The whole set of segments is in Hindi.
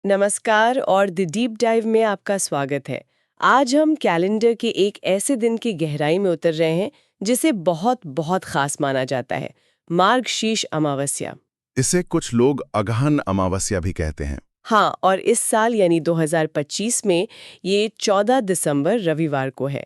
नमस्कार और द डीप डाइव में आपका स्वागत है। आज हम कैलेंडर के एक ऐसे दिन की गहराई में उतर रहे हैं जिसे बहुत बहुत खास माना जाता है, मार्गशीर्ष अमावस्या। इसे कुछ लोग अगहन अमावस्या भी कहते हैं। हाँ, और इस साल यानी 2025 में ये 14 दिसंबर रविवार को है।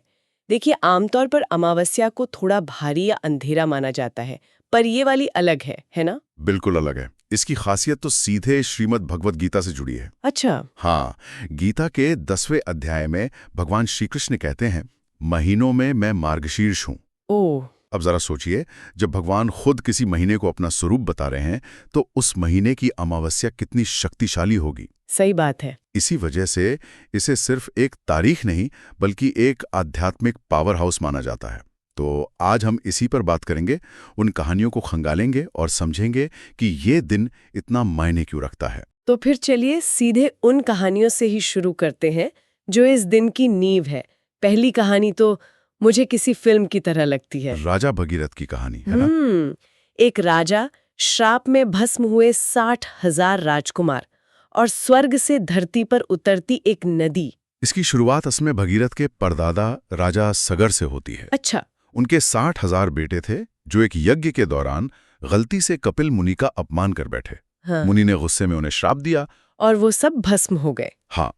देखिए, आमतौर पर अमावस्या को थोड़ा भारी या अंधेरा माना जाता है, पर ये वाली अलग है ना? बिल्कुल अलग है। इसकी खासियत तो सीधे श्रीमद् भगवत गीता से जुड़ी है। अच्छा। हाँ, गीता के 10वें अध्याय में भगवान श्री कृष्ण कहते हैं, महीनों में मैं मार्गशीर्ष हूँ। ओह। अब जरा सोचिए, जब भगवान खुद किसी महीने को अपना स्वरूप बता रहे हैं तो उस महीने की अमावस्या कितनी शक्तिशाली होगी। सही बात है। इसी वजह से इसे सिर्फ एक तारीख नहीं बल्कि एक आध्यात्मिक पावर हाउस माना जाता है। तो आज हम इसी पर बात करेंगे, उन कहानियों को खंगालेंगे और समझेंगे कि ये दिन इतना मायने क्यों रखता है। तो फिर चलिए सीधे उन कहानियों से ही शुरू करते हैं जो इस दिन की नींव है। पहली कहानी तो मुझे किसी फिल्म की तरह लगती है। राजा भगीरथ की कहानी है ना? एक राजा, श्राप में भस्म हुए 60,000 राजकुमार और स्वर्ग से धरती पर उतरती एक नदी। इसकी शुरुआत असम में भगीरथ के परदादा राजा सगर से होती है। अच्छा। उनके 60,000 बेटे थे जो एक यज्ञ के दौरान गलती से कपिल मुनि का अपमान कर बैठे। हाँ। मुनि ने गुस्से में उन्हें श्राप दिया और वो सब भस्म हो गए। हाँ,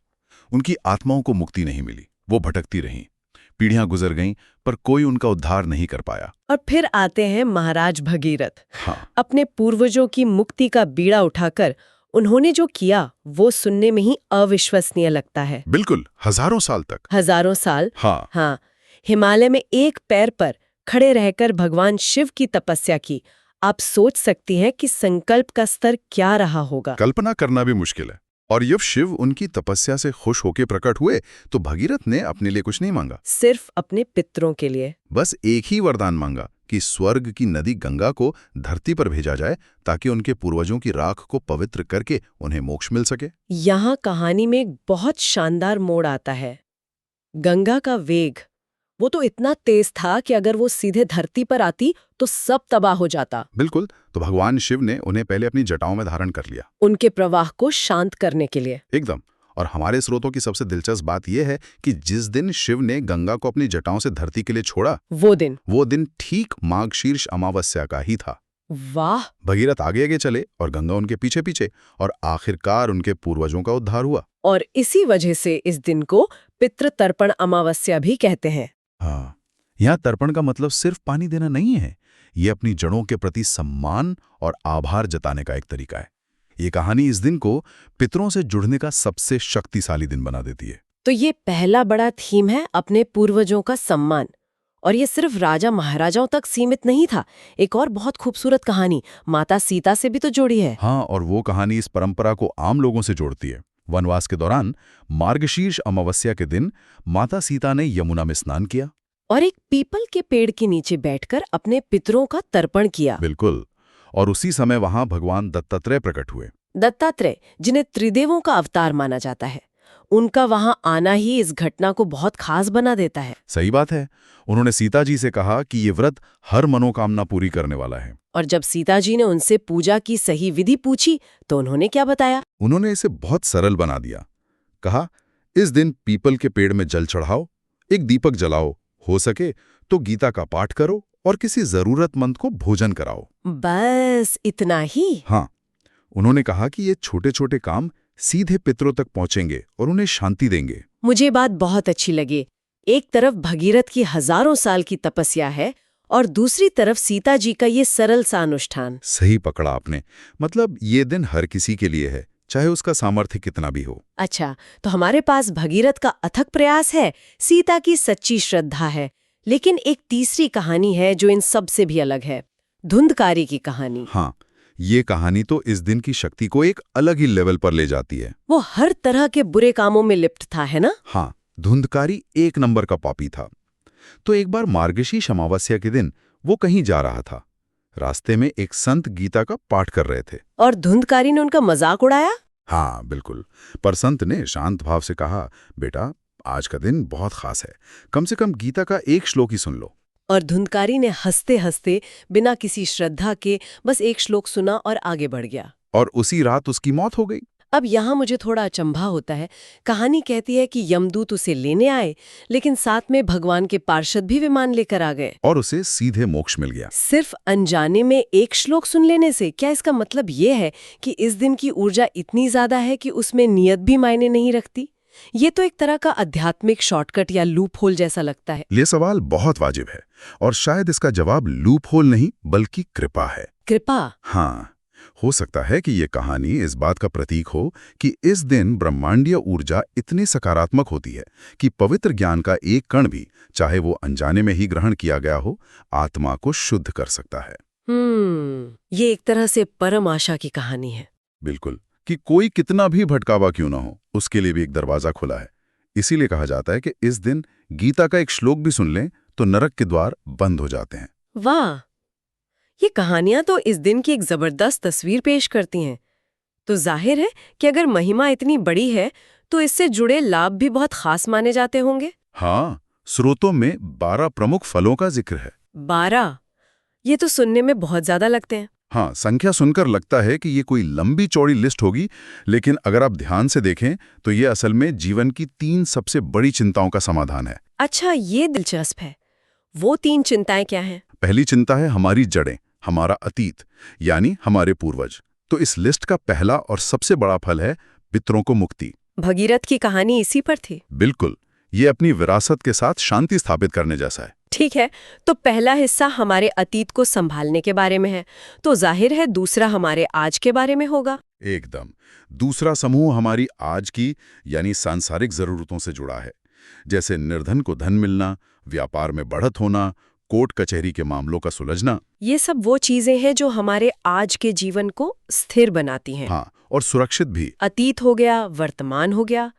उनकी आत्माओं को मुक्ति नहीं मिली, वो भटकती रहीं। पीढ़ियां गुजर गईं पर कोई उनका उद्धार नहीं कर पाया। और फिर आते हैं महाराज भगीरथ। हाँ, अपने पूर्वजों की मुक्ति का बीड़ा उठाकर उन्होंने जो किया वो सुनने में ही अविश्वसनीय लगता है। बिल्कुल, हजारों साल तक। हजारों साल। हाँ, हाँ, हिमालय में एक पैर पर खड़े रहकर भगवान शिव की तपस्या की। आप सोच सकती हैं कि संकल्प का स्तर क्या रहा होगा। कल्पना करना भी मुश्किल है। और जब शिव उनकी तपस्या से खुश होकर प्रकट हुए तो भगीरथ ने अपने लिए कुछ नहीं मांगा, सिर्फ अपने पितरों के लिए। बस एक ही वरदान मांगा कि स्वर्ग की नदी गंगा को धरती पर भेजा जाए ताकि उनके पूर्वजों की राख को पवित्र करके उन्हें मोक्ष मिल सके। यहाँ कहानी में एक बहुत शानदार मोड़ आता है। गंगा का वेग, वो तो इतना तेज था कि अगर वो सीधे धरती पर आती तो सब तबाह हो जाता। बिल्कुल, तो भगवान शिव ने उन्हें पहले अपनी जटाओं में धारण कर लिया, उनके प्रवाह को शांत करने के लिए। एकदम। और हमारे स्रोतों की सबसे दिलचस्प बात यह है कि जिस दिन शिव ने गंगा को अपनी जटाओं से धरती के लिए छोड़ा, वो दिन ठीक माघशीर्ष अमावस्या का ही था। वाह। भगीरथ आगे आगे चले और गंगा उनके पीछे पीछे, और आखिरकार उनके पूर्वजों का उद्धार हुआ। और इसी वजह से इस दिन को पितृतर्पण अमावस्या भी कहते हैं। हाँ, यहाँ तर्पण का मतलब सिर्फ पानी देना नहीं है, ये अपनी जड़ों के प्रति सम्मान और आभार जताने का एक तरीका है। ये कहानी इस दिन को पितरों से जुड़ने का सबसे शक्तिशाली दिन बना देती है। तो ये पहला बड़ा थीम है, अपने पूर्वजों का सम्मान। और ये सिर्फ राजा महाराजाओं तक सीमित नहीं था। एक और बहुत खूबसूरत कहानी माता सीता से भी तो जोड़ी है। हाँ, और वो कहानी इस परंपरा को आम लोगों से जोड़ती है। वनवास के दौरान मार्गशीर्ष अमावस्या के दिन माता सीता ने यमुना में स्नान किया और एक पीपल के पेड़ के नीचे बैठकर अपने पितरों का तर्पण किया। बिल्कुल, और उसी समय वहां भगवान दत्तात्रेय प्रकट हुए। दत्तात्रेय, जिन्हें त्रिदेवों का अवतार माना जाता है, उनका वहां आना ही इस घटना को बहुत खास बना देता है। सही बात है। उन्होंने सीता जी से कहा कि ये व्रत हर मनोकामना पूरी करने वाला है। और जब सीता जी ने उनसे पूजा की सही विधि पूछी तो उन्होंने क्या बताया? उन्होंने इसे बहुत सरल बना दिया। कहा, इस दिन पीपल के पेड़ में जल चढ़ाओ, एक दीपक जलाओ, हो सके तो गीता का पाठ करो और किसी जरूरतमंद को भोजन कराओ। बस इतना ही? हाँ, उन्होंने कहा कि ये छोटे छोटे काम सीधे पितरों तक पहुंचेंगे और उन्हें शांति देंगे। मुझे बात बहुत अच्छी लगी। एक तरफ भगीरथ की हजारों साल की तपस्या है और दूसरी तरफ सीता जी का ये सरल सा अनुष्ठान। सही पकड़ा आपने। मतलब ये दिन हर किसी के लिए है, चाहे उसका सामर्थ्य कितना भी हो। अच्छा, तो हमारे पास भगीरथ का अथक प्रयास है, सीता की सच्ची श्रद्धा है, लेकिन एक तीसरी कहानी है जो इन सब से भी अलग है, धुंधकारी की कहानी। हाँ, ये कहानी तो इस दिन की शक्ति को एक अलग ही लेवल पर ले जाती है। वो हर तरह के बुरे कामों में लिप्त था, है ना? हाँ, धुंधकारी एक नंबर का पापी था। तो एक बार मार्गशीर्ष अमावस्या के दिन वो कहीं जा रहा था। रास्ते में एक संत गीता का पाठ कर रहे थे और धुंधकारी ने उनका मजाक उड़ाया। हाँ बिल्कुल, पर संत ने शांत भाव से कहा, बेटा आज का दिन बहुत खास है, कम से कम गीता का एक श्लोक ही सुन लो। और धुंधकारी ने हंसते हंसते बिना किसी श्रद्धा के बस एक श्लोक सुना और आगे बढ़ गया। और उसी रात उसकी मौत हो गई। अब यहाँ मुझे थोड़ा अचंभा होता है। कहानी कहती है कि यमदूत उसे लेने आए, लेकिन साथ में भगवान के पार्षद भी विमान लेकर आ गए। और उसे सीधे मोक्ष मिल गया। सिर्फ अनजाने में एक श्लोक सुन लेने से क्या इसका मतलब ये है कि इस दिन की ऊर्जा इतनी ज्यादा है कि उसमें नियत भी मायने नहीं रखती? ये तो एक तरह का आध्यात्मिक शॉर्टकट या लूप होल जैसा लगता है। ये सवाल बहुत वाजिब है और शायद इसका जवाब लूप होल नहीं बल्कि कृपा है। कृपा? हाँ, हो सकता है कि ये कहानी इस बात का प्रतीक हो कि इस दिन ब्रह्मांडीय ऊर्जा इतनी सकारात्मक होती है कि पवित्र ज्ञान का एक कण भी, चाहे वो अनजाने में ही ग्रहण किया गया हो, आत्मा को शुद्ध कर सकता है। ये एक तरह से परम आशा की कहानी है। बिल्कुल, कि कोई कितना भी भटकावा क्यों ना हो, उसके लिए भी एक दरवाजा खुला है। इसीलिए कहा जाता है कि इस दिन गीता का एक श्लोक भी सुन लें तो नरक के द्वार बंद हो जाते हैं। वाह, ये कहानियां तो इस दिन की एक जबरदस्त तस्वीर पेश करती हैं। तो जाहिर है कि अगर महिमा इतनी बड़ी है तो इससे जुड़े लाभ भी बहुत खास माने जाते होंगे। हाँ, स्रोतों में 12 प्रमुख फलों का जिक्र है। 12? ये तो सुनने में बहुत ज्यादा लगते हैं। हाँ, संख्या सुनकर लगता है कि ये कोई लंबी चौड़ी लिस्ट होगी, लेकिन अगर आप ध्यान से देखें तो ये असल में जीवन की 3 सबसे बड़ी चिंताओं का समाधान है। अच्छा, ये दिलचस्प है। वो 3 चिंताएं क्या हैं? पहली चिंता है हमारी जड़ें, हमारा अतीत, यानी हमारे पूर्वज। तो इस लिस्ट का पहला और सबसे बड़ा फल है पितरों को मुक्ति। भगीरथ की कहानी इसी पर थी। बिल्कुल, ये अपनी विरासत के साथ शांति स्थापित करने जैसा है। ठीक है, तो पहला हिस्सा हमारे अतीत को संभालने के बारे में है, तो जाहिर है दूसरा हमारे आज के बारे में होगा। एकदम। दूसरा समूह हमारी आज की यानी सांसारिक जरूरतों से जुड़ा है, जैसे निर्धन को धन मिलना, व्यापार में बढ़त होना, कोर्ट कचहरी के मामलों का सुलझना। ये सब वो चीजें हैं जो हमारे आज के जीवन को स्थिर बनाती हैं। हाँ, और सुरक्षित भी। अतीत हो गया, वर्तमान हो गया,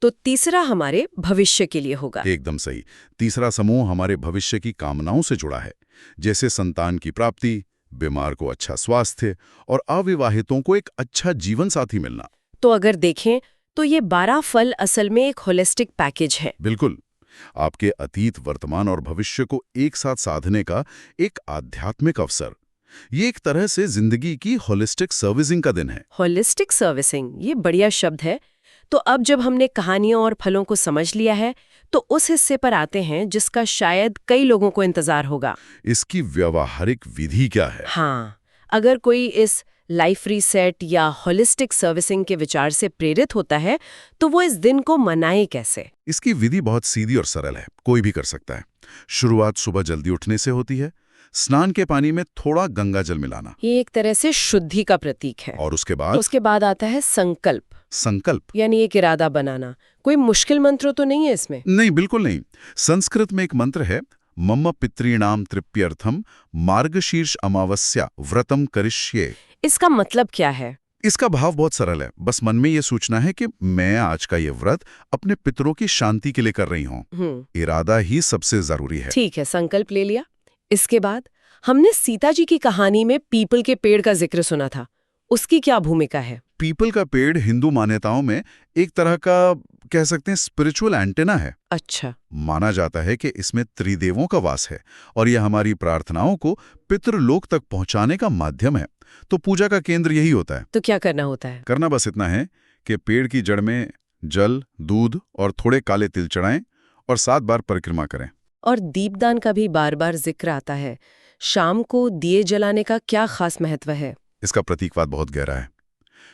तो तीसरा हमारे भविष्य के लिए होगा। एकदम सही। तीसरा समूह हमारे भविष्य की कामनाओं से जुड़ा है, जैसे संतान की प्राप्ति, बीमार को अच्छा स्वास्थ्य और अविवाहितों को एक अच्छा जीवन साथी मिलना। तो अगर देखें तो ये 12 फल असल में एक होलिस्टिक पैकेज है। बिल्कुल, आपके अतीत, वर्तमान और भविष्य को एक साथ साधने का एक आध्यात्मिक अवसर। ये एक तरह से जिंदगी की होलिस्टिक सर्विसिंग का दिन है। होलिस्टिक सर्विसिंग, ये बढ़िया शब्द है। तो अब जब हमने कहानियों और फलों को समझ लिया है तो उस हिस्से पर आते हैं जिसका शायद कई लोगों को इंतजार होगा। इसकी व्यावहारिक विधि क्या है? हाँ, अगर कोई इस लाइफ रीसेट या होलिस्टिक सर्विसिंग के विचार से प्रेरित होता है तो वो इस दिन को मनाए कैसे? इसकी विधि बहुत सीधी और सरल है, कोई भी कर सकता है। शुरुआत सुबह जल्दी उठने से होती है। स्नान के पानी में थोड़ा गंगा जल मिलाना, ये एक तरह से शुद्धि का प्रतीक है। और उसके बाद आता है संकल्प। संकल्प यानी एक इरादा बनाना। कोई मुश्किल मंत्र तो नहीं है इसमें? नहीं, बिल्कुल नहीं। संस्कृत में एक मंत्र है, मम पितॄणाम तृप्यर्थम मार्गशीर्ष अमावस्या व्रतम करिष्ये। इसका मतलब क्या है? इसका भाव बहुत सरल है। बस मन में ये सोचना है कि मैं आज का ये व्रत अपने पितरों की शांति के लिए कर रही हूँ। इरादा ही सबसे जरूरी है। ठीक है, संकल्प ले लिया। इसके बाद हमने सीता जी की कहानी में पीपल के पेड़ का जिक्र सुना था। उसकी क्या भूमिका है? पीपल का पेड़ हिंदू मान्यताओं में एक तरह का, कह सकते हैं, स्पिरिचुअल एंटेना है। अच्छा। माना जाता है कि इसमें त्रिदेवों का वास है और यह हमारी प्रार्थनाओं को पितृलोक तक पहुंचाने का माध्यम है। तो पूजा का केंद्र यही होता है। तो क्या करना होता है? करना बस इतना है कि पेड़ की जड़ में जल, दूध और थोड़े काले तिल चढ़ाएं और 7 बार परिक्रमा करें। और दीपदान का भी बार बार जिक्र आता है। शाम को दिए जलाने का क्या खास महत्व है? इसका प्रतीकवाद बहुत गहरा है।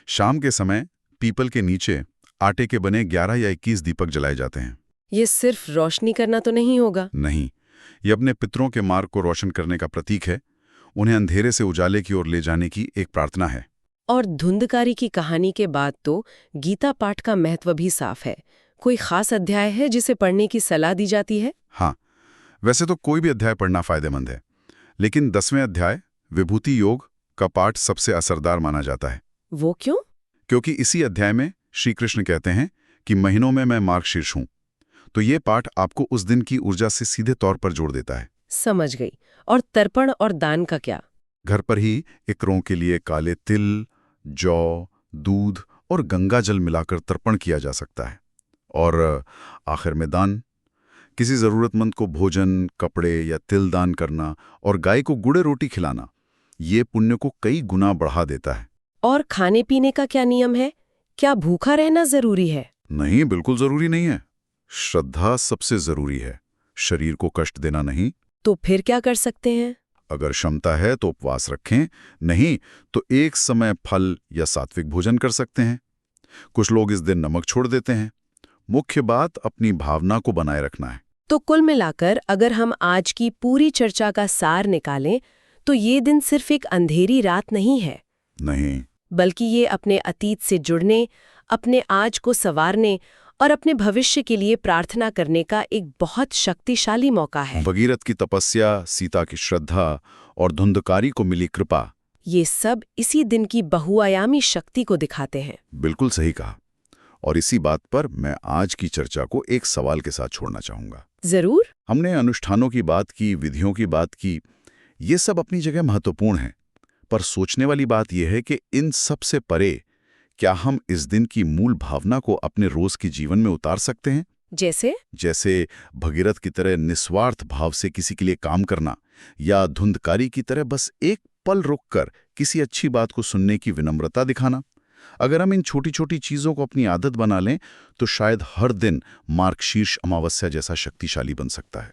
शाम के समय पीपल के नीचे आटे के बने 11 या 21 दीपक जलाए जाते हैं। ये सिर्फ रोशनी करना तो नहीं होगा? नहीं, ये अपने पितरों के मार्ग को रोशन करने का प्रतीक है। उन्हें अंधेरे से उजाले की ओर ले जाने की एक प्रार्थना है। और धुंधकारी की कहानी के बाद तो गीता पाठ का महत्व भी साफ है। कोई खास अध्याय है जिसे पढ़ने की सलाह दी जाती है? हाँ, वैसे तो कोई भी अध्याय पढ़ना फायदेमंद है, लेकिन 10वें अध्याय विभूति योग का पाठ सबसे असरदार माना जाता है। वो क्यों? क्योंकि इसी अध्याय में श्री कृष्ण कहते हैं कि महीनों में मैं मार्गशीर्ष हूं। तो ये पाठ आपको उस दिन की ऊर्जा से सीधे तौर पर जोड़ देता है। समझ गई। और तर्पण और दान का क्या? घर पर ही इकरों के लिए काले तिल, जौ, दूध और गंगा जल मिलाकर तर्पण किया जा सकता है। और आखिर में दान, किसी जरूरतमंद को भोजन, कपड़े या तिल दान करना और गाय को गुड़े रोटी खिलाना, ये पुण्य को कई गुना बढ़ा देता है। और खाने पीने का क्या नियम है? क्या भूखा रहना जरूरी है? नहीं, बिल्कुल जरूरी नहीं है। श्रद्धा सबसे जरूरी है, शरीर को कष्ट देना नहीं। तो फिर क्या कर सकते हैं? अगर क्षमता है तो उपवास रखें, नहीं तो एक समय फल या सात्विक भोजन कर सकते हैं। कुछ लोग इस दिन नमक छोड़ देते हैं। मुख्य बात अपनी भावना को बनाए रखना है। तो कुल मिलाकर अगर हम आज की पूरी चर्चा का सार निकालें तो ये दिन सिर्फ एक अंधेरी रात नहीं है, नहीं, बल्कि ये अपने अतीत से जुड़ने, अपने आज को संवारने और अपने भविष्य के लिए प्रार्थना करने का एक बहुत शक्तिशाली मौका है। भगीरथ की तपस्या, सीता की श्रद्धा और धुंधकारी को मिली कृपा, ये सब इसी दिन की बहुआयामी शक्ति को दिखाते हैं। बिल्कुल सही कहा। और इसी बात पर मैं आज की चर्चा को एक सवाल के साथ छोड़ना चाहूंगा। जरूर। हमने अनुष्ठानों की बात की, विधियों की बात की, ये सब अपनी जगह महत्वपूर्ण हैं, पर सोचने वाली बात यह है कि इन सब से परे क्या हम इस दिन की मूल भावना को अपने रोज के जीवन में उतार सकते हैं? जैसे भगीरथ की तरह निस्वार्थ भाव से किसी के लिए काम करना, या धुंधकारी की तरह बस एक पल रुककर किसी अच्छी बात को सुनने की विनम्रता दिखाना। अगर हम इन छोटी छोटी चीजों को अपनी आदत बना लें तो शायद हर दिन मार्गशीर्ष अमावस्या जैसा शक्तिशाली बन सकता है।